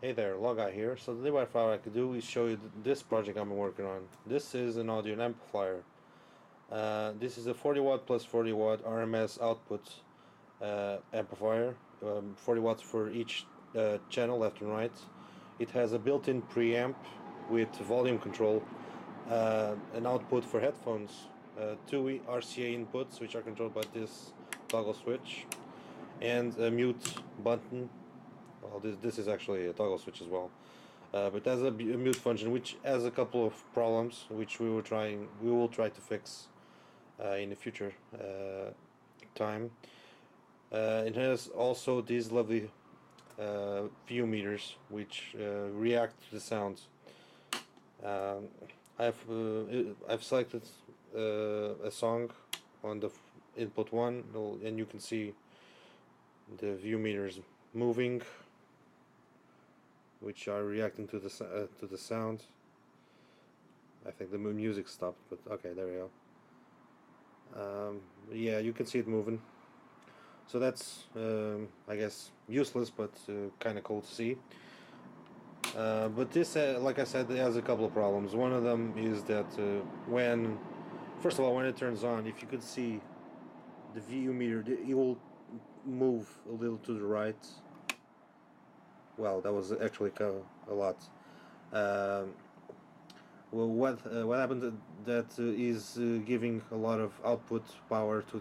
Hey there, Logai here. So today what I thought I could do is show you this project I'm working on. This is an audio amplifier. This is a 40 watt plus 40 watt RMS output amplifier. 40 watts for each channel, left and right. It has a built-in preamp with volume control, an output for headphones, two RCA inputs which are controlled by this toggle switch, and a mute button. Well, this is actually a toggle switch as well, but there's a mute function which has a couple of problems which we will try to fix in the future time. It has also these lovely view meters which react to the sound. I've selected a song on the input one, and you can see the view meters moving, which are reacting to the sound. I think the music stopped, but okay, there we go. Yeah, you can see it moving. So that's, I guess, useless, but kind of cool to see. But this, like I said, it has a couple of problems. One of them is that first of all, when it turns on, if you could see the VU meter, it will move a little to the right. Well, that was actually a lot. Um, well, what happened that is giving a lot of output power to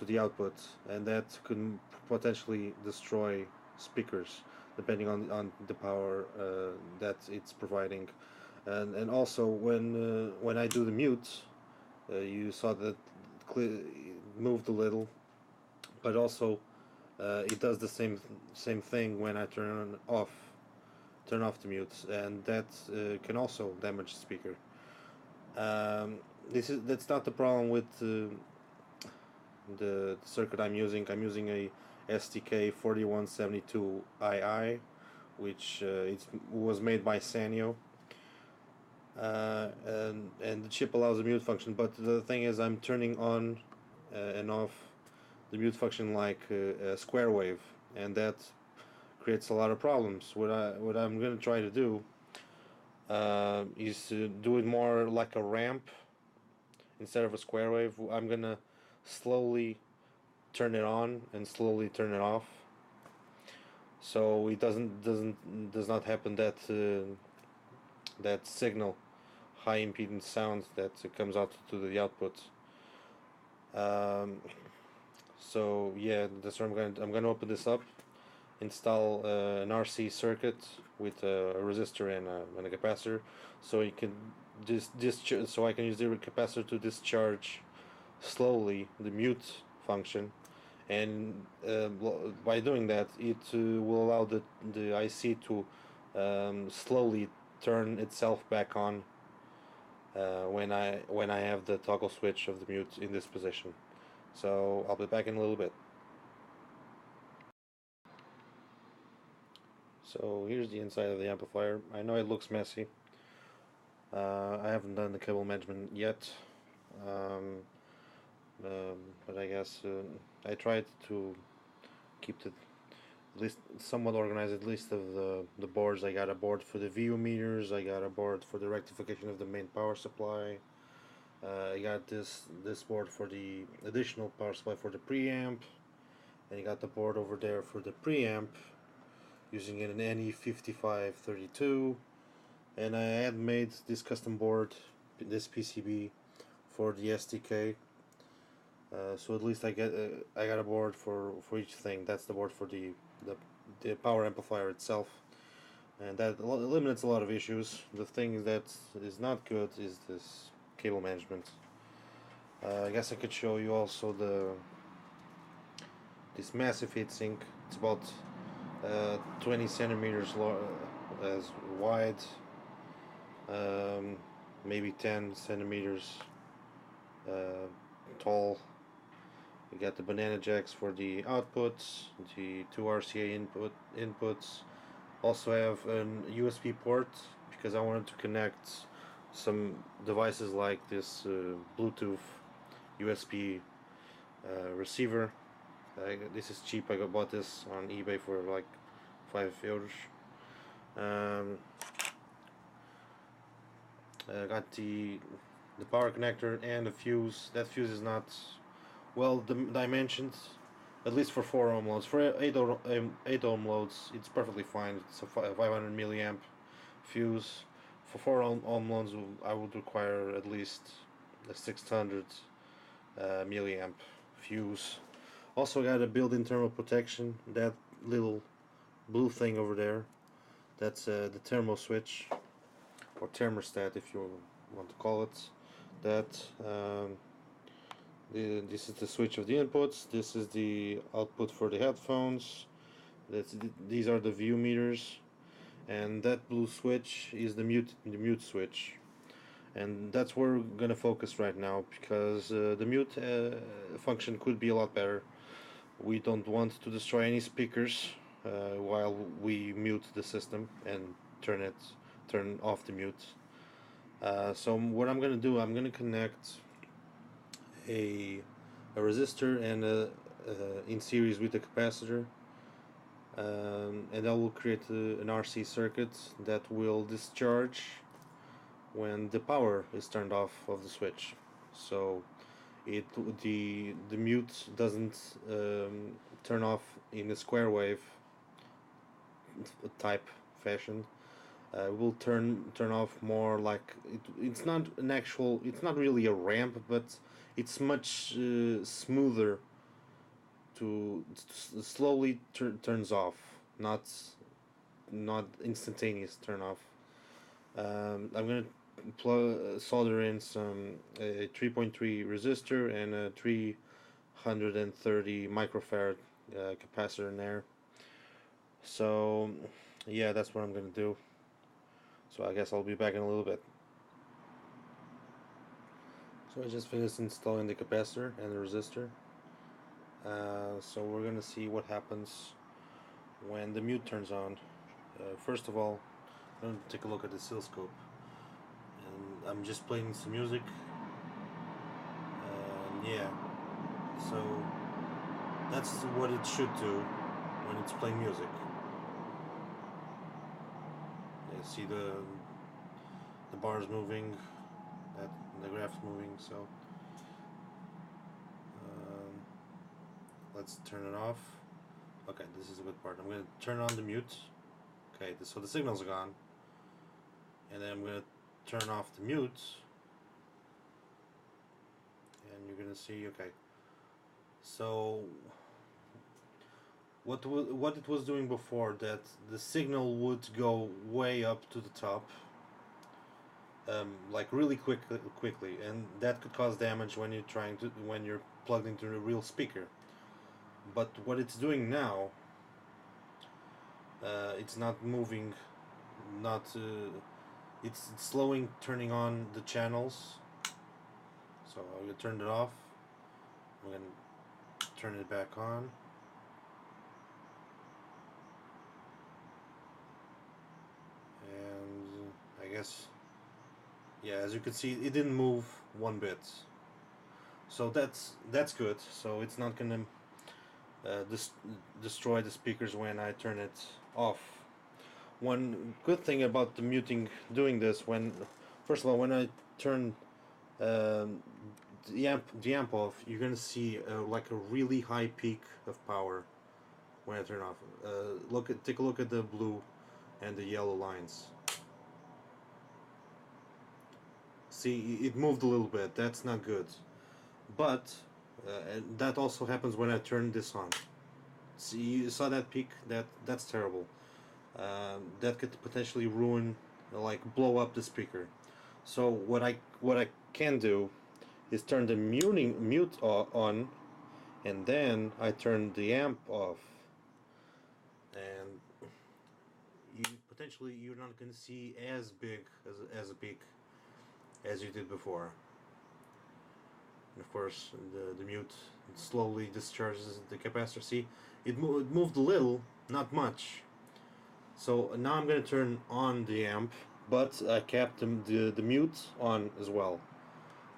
the output, and that could potentially destroy speakers depending on the power that it's providing. And also when I do the mute, you saw that it moved a little, but also it does the same thing when I turn off the mute, and that can also damage the speaker. That's not the problem with the circuit I'm using. I'm using a STK 4172II, which was made by Sanyo, and the chip allows a mute function. But the thing is, I'm turning on and off the mute function like a square wave, and that creates a lot of problems. What I'm going to try to do is to do it more like a ramp instead of a square wave. I'm going to slowly turn it on and slowly turn it off, so it does not happen that that signal high impedance sound that comes out to the output. So yeah, that's what I'm gonna open this up, install an RC circuit with a resistor and a capacitor, so you can so I can use the capacitor to discharge slowly the mute function, and by doing that, it will allow the IC to slowly turn itself back on when I have the toggle switch of the mute in this position. So I'll be back in a little bit. So here's the inside of the amplifier. I know it looks messy. I haven't done the cable management yet, but I guess I tried to keep the at least somewhat organized, at least of the boards. I got a board for the VU meters, I got a board for the rectification of the main power supply, I got this board for the additional power supply for the preamp, and you got the board over there for the preamp using an NE5532, and I had made this custom board, this PCB, for the SDK. So at least I got a board for each thing. That's the board for the power amplifier itself, and that eliminates a lot of issues. The thing that is not good is this cable management. I guess I could show you also this massive heatsink. It's about 20 centimeters as wide, maybe 10 centimeters tall. We got the banana jacks for the outputs, the two RCA inputs. Also have an USB port because I wanted to connect some devices like this Bluetooth USB receiver. This is cheap. I bought this on eBay for like €5. Got the power connector and the fuse. That fuse is not well dimensioned, at least for 4 ohm loads. For 8 ohm loads, it's perfectly fine. It's a 500 milliamp fuse. For 4 ohm loads, I would require at least a 600 milliamp fuse. Also got a built-in thermal protection. That little blue thing over there, that's the thermo switch, or thermostat if you want to call it that. This is the switch of the inputs. This is the output for the headphones. These are the view meters, and that blue switch is the mute switch, and that's where we're gonna focus right now, because the mute function could be a lot better. We don't want to destroy any speakers while we mute the system and turn off the mute. So what I'm gonna do, I'm gonna connect a resistor and in series with a capacitor, and that will create an RC circuit that will discharge when the power is turned off of the switch. So the mute doesn't turn off in a square wave type fashion. Will turn off more like it's not really a ramp, but it's much smoother to slowly turns off, not instantaneous turn off. I'm gonna solder in some 3.3 resistor and a 330 microfarad capacitor in there. So yeah, that's what I'm gonna do. So I guess I'll be back in a little bit. So I just finished installing the capacitor and the resistor. So we're gonna see what happens when the mute turns on. First of all, I'm gonna take a look at the oscilloscope, and I'm just playing some music. Yeah, so that's what it should do when it's playing music. You see the bars moving, that the graph's moving. So let's turn it off. Okay, this is a good part. I'm going to turn on the mute. Okay, so the signals are gone, and then I'm going to turn off the mute, and you're going to see. Okay, so what it was doing before, that the signal would go way up to the top, like really quickly, and that could cause damage when you're plugged into a real speaker. But what it's doing now, it's not moving, it's slowing, turning on the channels. So I'm gonna turn it off. I'm gonna turn it back on. And I guess, yeah, as you can see, it didn't move one bit. So that's good. So it's not gonna destroy the speakers when I turn it off. One good thing about the muting doing this, first of all, when I turn the amp off, you're gonna see like a really high peak of power when I turn off. Take a look at the blue and the yellow lines. See, it moved a little bit. That's not good. But that also happens when I turn this on. See, you saw that peak? That's terrible. That could potentially ruin, like blow up the speaker. So what I can do is turn the mute on, and then I turn the amp off, and you're not going to see as big as a peak as you did before. And of course, the mute slowly discharges the capacitor. See, it moved a little, not much. So now I'm going to turn on the amp, but I kept the mute on as well.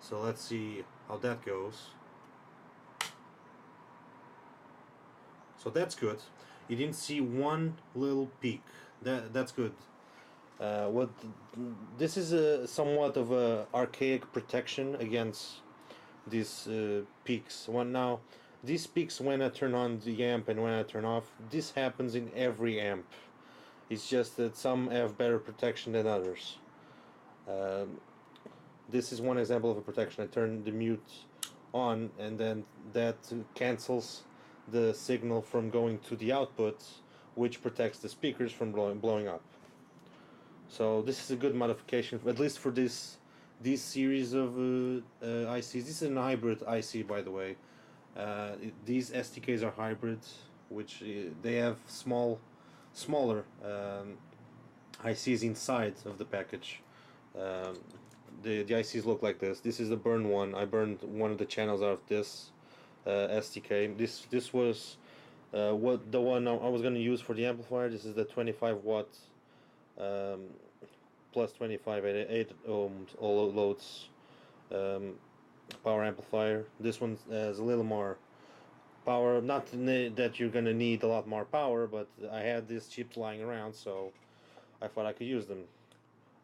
So let's see how that goes. So that's good. You didn't see one little peak. That's good. What this is a somewhat of a archaic protection against these peaks. When now these peaks when I turn on the amp and when I turn off, this happens in every amp. It's just that some have better protection than others. Um, this is one example of a protection. I turn the mute on, and then that cancels the signal from going to the output, which protects the speakers from blowing up. So this is a good modification, at least for this series of ICs. This is an hybrid IC, by the way. These SDKs are hybrid, which they have smaller ICs inside of the package. Um, the ICs look like this. This is the burn one. I burned one of the channels out of this SDK. This was what the one I was going to use for the amplifier. This is the 25 watt um, plus 25 at 8 ohms all loads power amplifier. This one has a little more power. Not that you're gonna need a lot more power, but I had these chips lying around, so I thought I could use them.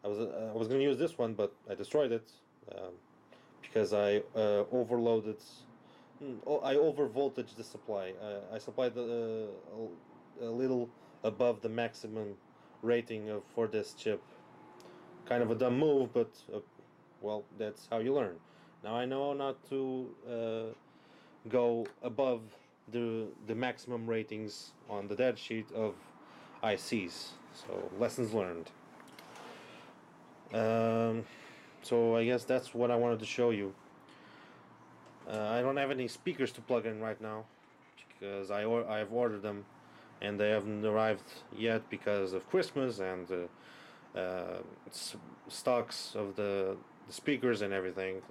I was gonna use this one, but I destroyed it because I overloaded. I overvoltaged the supply. I supplied a little above the maximum rating for this chip. Kind of a dumb move, but well, that's how you learn. Now I know not to go above the maximum ratings on the dead sheet of ICs. So lessons learned. So I guess that's what I wanted to show you. I don't have any speakers to plug in right now because I've ordered them and they haven't arrived yet because of Christmas and stocks of the speakers and everything.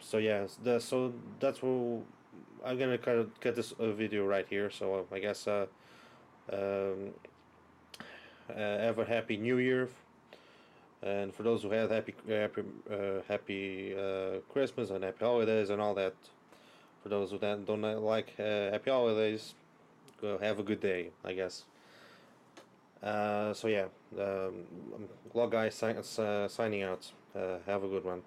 So yeah, so that's what I'm gonna kind of get this video right here. So I guess have a happy New Year, and for those who had happy Christmas and happy holidays and all that. For those who don't like happy holidays, have a good day, I guess. So yeah, Log Guy signing out. Have a good one.